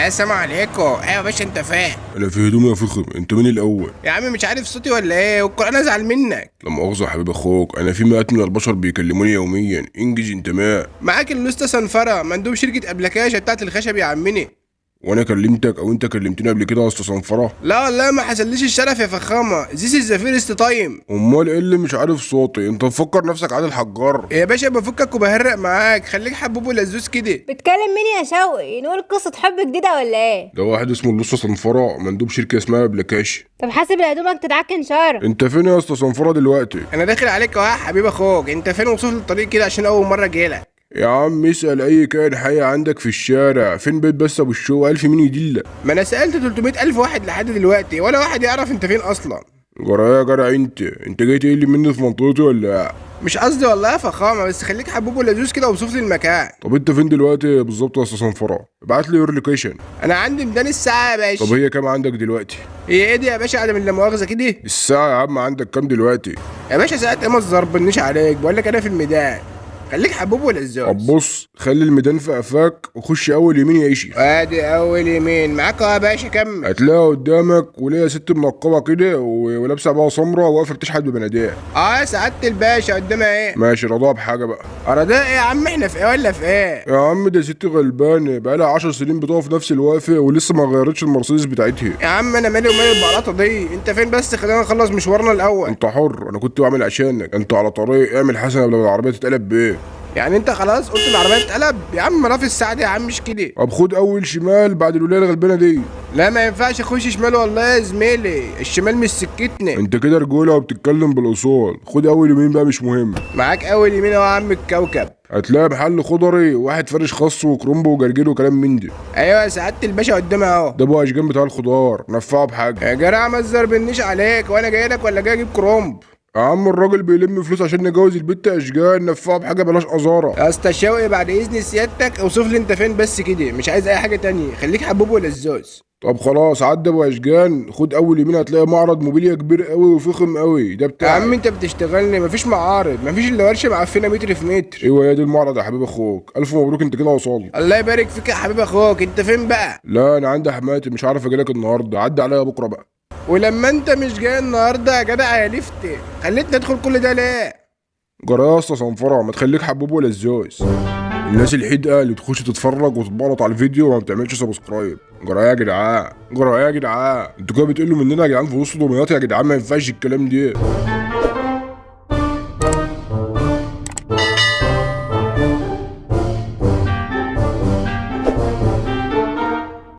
السلام عليكم. ايوه يا باشا، انت فاهم؟ انا في هدوم يا فخم، انت مين الاول؟ يا عم مش عارف صوتي ولا ايه؟ والقرآن ازعل منك. لا مؤاخذه يا حبيب اخوك، انا في مئات من البشر بيكلموني يوميا. انجز انت ما. معاك اللوسته صنفره مندوب شركه ابلكاشه بتاعت الخشب يا عمني. وانا كلمتك او انت كلمتني قبل كده يا اسطى صنفره؟ لا والله ما حصليش الشرف يا فخامه. ذيس از ذا فيرست تايم. امال ايه اللي مش عارف صوتي؟ انت مفكر نفسك عادل حجار؟ يا باشا بفكك وبهرق معاك، خليك حبوب ولزوز كده. بتكلم مين يا شوقي؟ نقول قصة حب جديدة ولا ايه؟ ده واحد اسمه اللصه صنفره، مندوب شركه اسمها ابلكاش. طب حاسب هدومك تتعكن شهر. انت فين يا اسطى صنفره دلوقتي؟ انا داخل عليك اهو يا حبيب اخوك. انت فين؟ وصف لي الطريق كده عشان اول مره جايلك. يا عم اسال اي كائن حي عندك في الشارع. فين بيت بس ابو الشو؟ الف مين يدلك؟ ما انا سالت 300 الف واحد لحد دلوقتي ولا واحد يعرف انت فين اصلا. جرى يا جرى، انت جاي تقل مني في منطقتي ولا؟ مش قصدي والله يا فخامه، بس خليك حبوب ولزوز كده وصف لي المكان. طب انت فين دلوقتي بالظبط يا اسطى صنفره؟ ابعت لي يور لوكيشن. انا عندي ميدان الساعه يا باشا. طب هي كام عندك دلوقتي؟ هي ايه دي يا باشا؟ عدم لا مؤاخذه كده. الساعة يا عم عندك كام دلوقتي؟ يا باشا ساعه ايه؟ ما تزربنيش عليك، بقول لك انا في الميدان. خليك حبوب ولزوز. طب بص، خلي الميدان في قفاك وخش اول يمين يا ايشي. ادي اول يمين معاك اهو يا باشا، كمل. هتلاقيها قدامك وليها ست منقبة كده ولابسة عباية سمرا واقفة تشحت ببناديل. اه يا سعاده الباشا، قدامها ايه؟ ماشي، رضاها بحاجة بقى. ده ايه يا عم؟ احنا في ايه ولا في ايه؟ يا عم ده ست غلبانة بقالها 10 سنين بتقف نفس الوقفة ولسه ما غيرتش المرسيدس بتاعتها. يا عم انا مالي ومال البلاطه دي. انت فين بس؟ خلينا نخلص مشوارنا الاول. انت حر، انا كنت بعمل عشانك. انت على طريق اعمل حسنة قبل ما العربية تتقلب بيه. يعني انت خلاص قلت العربيه تتقلب؟ يا عم ما في الساعه دي يا عم، مش كده. طب خد اول شمال بعد الولاية الغلبانة دي. لا ما ينفعش اخش شمال والله يا زميلي، الشمال مش سكتنا. انت كده رجولة وبتتكلم بالاصول. خد اول يمين بقى، مش مهم. معاك اول يمين اهو يا عم الكوكب. هتلاقي محل خضري واحد فرش خس وكرنب وجرجير وكلام من ده. ايوه يا سعاده الباشا، قدامها اهو. ده ابو اشجان بتاع الخضار، نفعه بحاجه. يا جدع ما تزربنيش عليك، وانا جاي لك ولا جاي اجيب كرومب؟ يا عم الراجل بيلم فلوس عشان نجوز البت اشجان، نفعه بحاجه بلاش قذاره. يا اسطى شوقي بعد اذن سيادتك اوصف لي انت فين بس كده، مش عايز اي حاجه تانية. خليك حبوب ولزوز. طب خلاص عدى ابو اشجان، خد اول يمين هتلاقي معرض موبيليا كبير قوي وفخم قوي، ده يا بتاعك. عم انت بتشتغلني؟ مفيش معارض، مفيش الا ورشه معفنه متر في متر. ايوه هي دي المعرض يا حبيب اخوك، الف مبروك انت كده وصلت. الله يبارك فيك يا حبيب اخوك. انت فين بقى؟ لا انا عندي حماتي، مش عارف اجيلك النهارده، عدي عليا بكره بقى. ولما انت مش جاي النهارده يا جدع يا لفتي، خليتني ادخل كل ده ليه؟ جرى يا اسطى صنفره، ما تخليك حبوب ولزوز. الناس الحدقه اللي تخش تتفرج وتتبلط على الفيديو وما بتعملش سبسكرايب. جرى يا جدعان، جرى يا جدعان، انتوا كده بتقلوا مننا يا جدعان في وسط دمياط يا جدعان، ما ينفعش الكلام ده.